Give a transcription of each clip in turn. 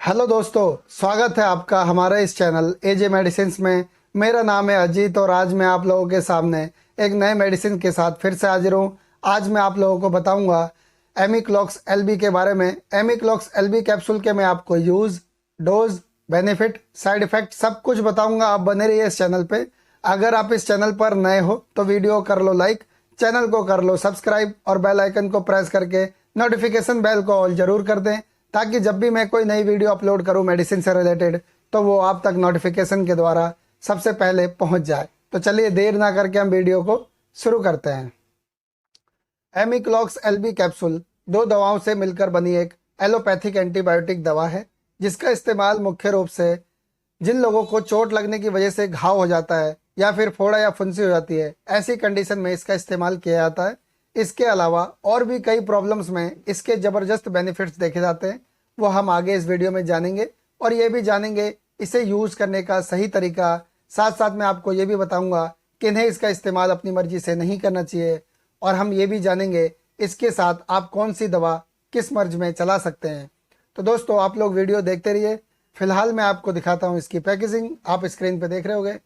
Hello दोस्तों, स्वागत है आपका हमारे इस चैनल एजे मेडिसिन्स में। मेरा नाम है अजीत और आज मैं आप लोगों के सामने एक नए मेडिसिन के साथ फिर से हाजिर हूँ। आज मैं आप लोगों को बताऊंगा एमिक्लॉक्स एलबी के बारे में। एमिक्लॉक्स एलबी कैप्सूल के मैं आपको use, dose, benefit, side effect सब कुछ बताऊंगा। आप बने रहिए इस चैनल पे। अगर आप इस चैनल पर नए हो तो वीडियो कर लो लाइक, चैनल को कर लो सब्सक्राइब और बेल आइकन को प्रेस करके नोटिफिकेशन बेल को ऑल जरूर कर दें, ताकि जब भी मैं कोई नई वीडियो अपलोड करूं मेडिसिन से रिलेटेड तो वो आप तक नोटिफिकेशन के द्वारा सबसे पहले पहुंच जाए। तो चलिए देर ना करके हम वीडियो को शुरू करते हैं। एमिक्लॉक्स एलबी कैप्सूल दो दवाओं से मिलकर बनी एक एलोपैथिक एंटीबायोटिक दवा है, जिसका इस्तेमाल मुख्य रूप से जिन लोगों को चोट लगने की वजह से घाव हो जाता है या फिर फोड़ा या फुंसी हो जाती है, ऐसी कंडीशन में इसका इस्तेमाल किया जाता है। इसके अलावा और भी कई प्रॉब्लम्स में इसके ज़बरदस्त बेनिफिट्स देखे जाते हैं, वो हम आगे इस वीडियो में जानेंगे। और ये भी जानेंगे इसे यूज़ करने का सही तरीका। साथ साथ मैं आपको ये भी बताऊंगा कि इन्हें इसका इस्तेमाल अपनी मर्जी से नहीं करना चाहिए। और हम ये भी जानेंगे इसके साथ आप कौन सी दवा किस मर्ज में चला सकते हैं। तो दोस्तों आप लोग वीडियो देखते रहिए। फिलहाल मैं आपको दिखाता हूँ इसकी पैकेजिंग। आप स्क्रीन पे देख रहे होंगे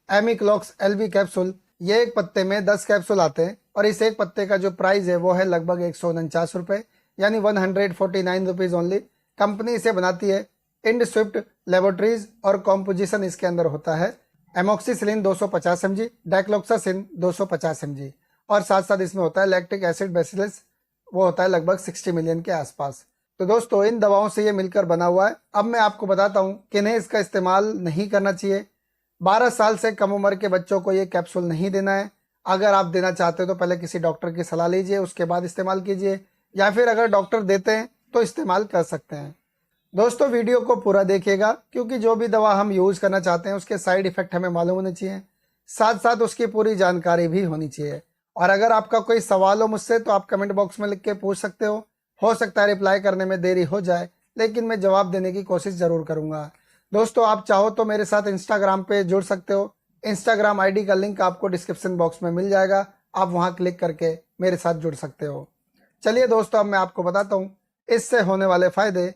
एमिक्लॉक्स एलबी कैप्सूल। ये एक पत्ते में 10 कैप्सूल आते हैं और इस एक पत्ते का जो प्राइस है वो है लगभग 149 रुपये, यानी 149 रुपीज़ ओनली। कंपनी इसे बनाती है इंड स्विफ्ट लेबोरेटरीज और कॉम्पोजिशन इसके अंदर होता है एमोक्सिसिलिन 250 mg, डाइक्लोक्सासिन 250 mg और साथ साथ इसमें होता है लैक्टिक एसिड बेसिलस, वो होता है लगभग 60 मिलियन के आसपास। तो दोस्तों इन दवाओं से ये मिलकर बना हुआ है। अब मैं आपको बताता हूँ कि इन्हें इसका इस्तेमाल नहीं करना चाहिए। 12 साल से कम उम्र के बच्चों को ये कैप्सूल नहीं देना है। अगर आप देना चाहते हो तो पहले किसी डॉक्टर की सलाह लीजिए, उसके बाद इस्तेमाल कीजिए, या फिर अगर डॉक्टर देते हैं तो इस्तेमाल कर सकते हैं। दोस्तों वीडियो को पूरा देखिएगा, क्योंकि जो भी दवा हम यूज़ करना चाहते हैं उसके साइड इफ़ेक्ट हमें मालूम होने चाहिए, साथ साथ उसकी पूरी जानकारी भी होनी चाहिए। और अगर आपका कोई सवाल हो मुझसे तो आप कमेंट बॉक्स में लिख के पूछ सकते हो सकता है रिप्लाई करने में देरी हो जाए, लेकिन मैं जवाब देने की कोशिश ज़रूर करूँगा। दोस्तों आप चाहो तो मेरे साथ इंस्टाग्राम पे जुड़ सकते हो। इंस्टाग्राम आईडी का लिंक आपको डिस्क्रिप्शन बॉक्स में मिल जाएगा, आप वहाँ क्लिक करके मेरे साथ जुड़ सकते हो। चलिए दोस्तों अब मैं आपको बताता हूँ इससे होने वाले फ़ायदे।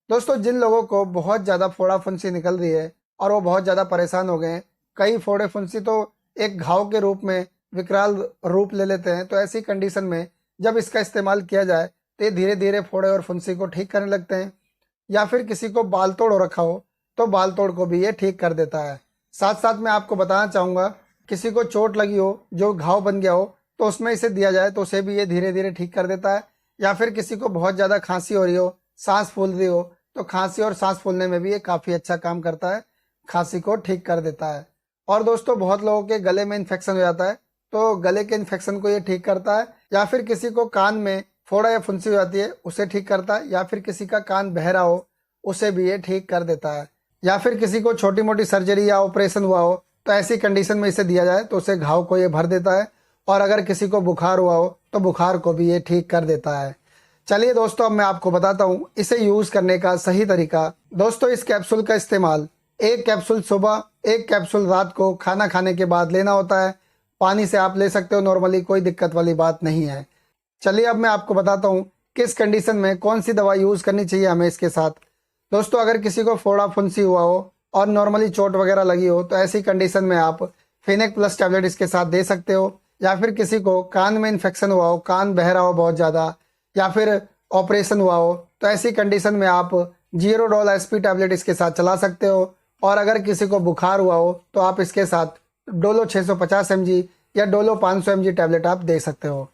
दोस्तों जिन लोगों को बहुत ज़्यादा फोड़ा फुंसी निकल रही है और वो बहुत ज़्यादा परेशान हो गए हैं, कई फोड़े फुंसी तो एक घाव के रूप में विकराल रूप ले लेते हैं, तो ऐसी कंडीशन में जब इसका इस्तेमाल किया जाए तो ये धीरे धीरे फोड़े और फुंसी को ठीक करने लगते हैं। या फिर किसी को बाल तोड़ हो रखा हो तो बाल तोड़ को भी ये ठीक कर देता है। साथ साथ मैं आपको बताना चाहूँगा किसी को चोट लगी हो, जो घाव बन गया हो, तो उसमें इसे दिया जाए तो उसे भी ये धीरे धीरे ठीक कर देता है। या फिर किसी को बहुत ज़्यादा खांसी हो रही हो, सांस फूल रही हो, तो खांसी और सांस फूलने में भी ये काफ़ी अच्छा काम करता है, खांसी को ठीक कर देता है। और दोस्तों बहुत लोगों के गले में इन्फेक्शन हो जाता है तो गले के इन्फेक्शन को ये ठीक करता है। या फिर किसी को कान में फोड़ा या फुंसी हो जाती है उसे ठीक करता है। या फिर किसी का कान बह रहा हो उसे भी ये ठीक कर देता है। या फिर किसी को छोटी मोटी सर्जरी या ऑपरेशन हुआ हो तो ऐसी कंडीशन में इसे दिया जाए तो उसे घाव को ये भर देता है। और अगर किसी को बुखार हुआ हो तो बुखार को भी ये ठीक कर देता है। चलिए दोस्तों अब मैं आपको बताता हूँ इसे यूज़ करने का सही तरीका। दोस्तों इस कैप्सूल का इस्तेमाल एक कैप्सूल सुबह, एक कैप्सूल रात को खाना खाने के बाद लेना होता है। पानी से आप ले सकते हो नॉर्मली, कोई दिक्कत वाली बात नहीं है। चलिए अब मैं आपको बताता हूँ किस कंडीशन में कौन सी दवा यूज़ करनी चाहिए हमें इसके साथ। दोस्तों अगर किसी को फोड़ा फुंसी हुआ हो और नॉर्मली चोट वगैरह लगी हो तो ऐसी कंडीशन में आप फिनेक प्लस टैबलेट इसके साथ दे सकते हो। या फिर किसी को कान में इन्फेक्शन हुआ हो, कान बह रहा हो बहुत ज़्यादा, या फिर ऑपरेशन हुआ हो तो ऐसी कंडीशन में आप जीरोडोल एसपी टैबलेट इसके साथ चला सकते हो। और अगर किसी को बुखार हुआ हो तो आप इसके साथ डोलो 650 mg या डोलो 500 mg टैबलेट आप दे सकते हो।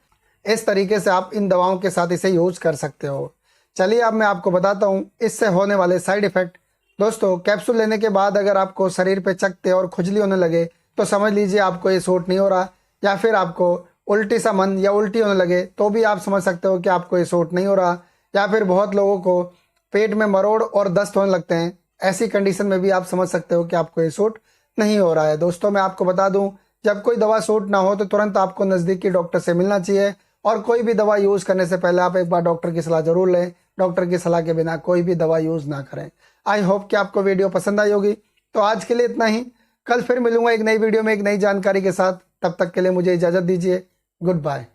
इस तरीके से आप इन दवाओं के साथ इसे यूज़ कर सकते हो। चलिए अब मैं आपको बताता हूँ इससे होने वाले साइड इफ़ेक्ट। दोस्तों कैप्सूल लेने के बाद अगर आपको शरीर पे चकत्ते और खुजली होने लगे तो समझ लीजिए आपको ये सूट नहीं हो रहा। या फिर आपको उल्टी सा मन या उल्टी होने लगे तो भी आप समझ सकते हो कि आपको ये सूट नहीं हो रहा। या फिर बहुत लोगों को पेट में मरोड़ और दस्त होने लगते हैं, ऐसी कंडीशन में भी आप समझ सकते हो कि आपको ये सूट नहीं हो रहा है। दोस्तों मैं आपको बता दूं जब कोई दवा सूट ना हो तो तुरंत आपको नज़दीकी डॉक्टर से मिलना चाहिए। और कोई भी दवा यूज़ करने से पहले आप एक बार डॉक्टर की सलाह ज़रूर लें। डॉक्टर की सलाह के बिना कोई भी दवा यूज़ ना करें। आई होप कि आपको वीडियो पसंद आई होगी। तो आज के लिए इतना ही, कल फिर मिलूंगा एक नई वीडियो में एक नई जानकारी के साथ। तब तक के लिए मुझे इजाज़त दीजिए। Good bye.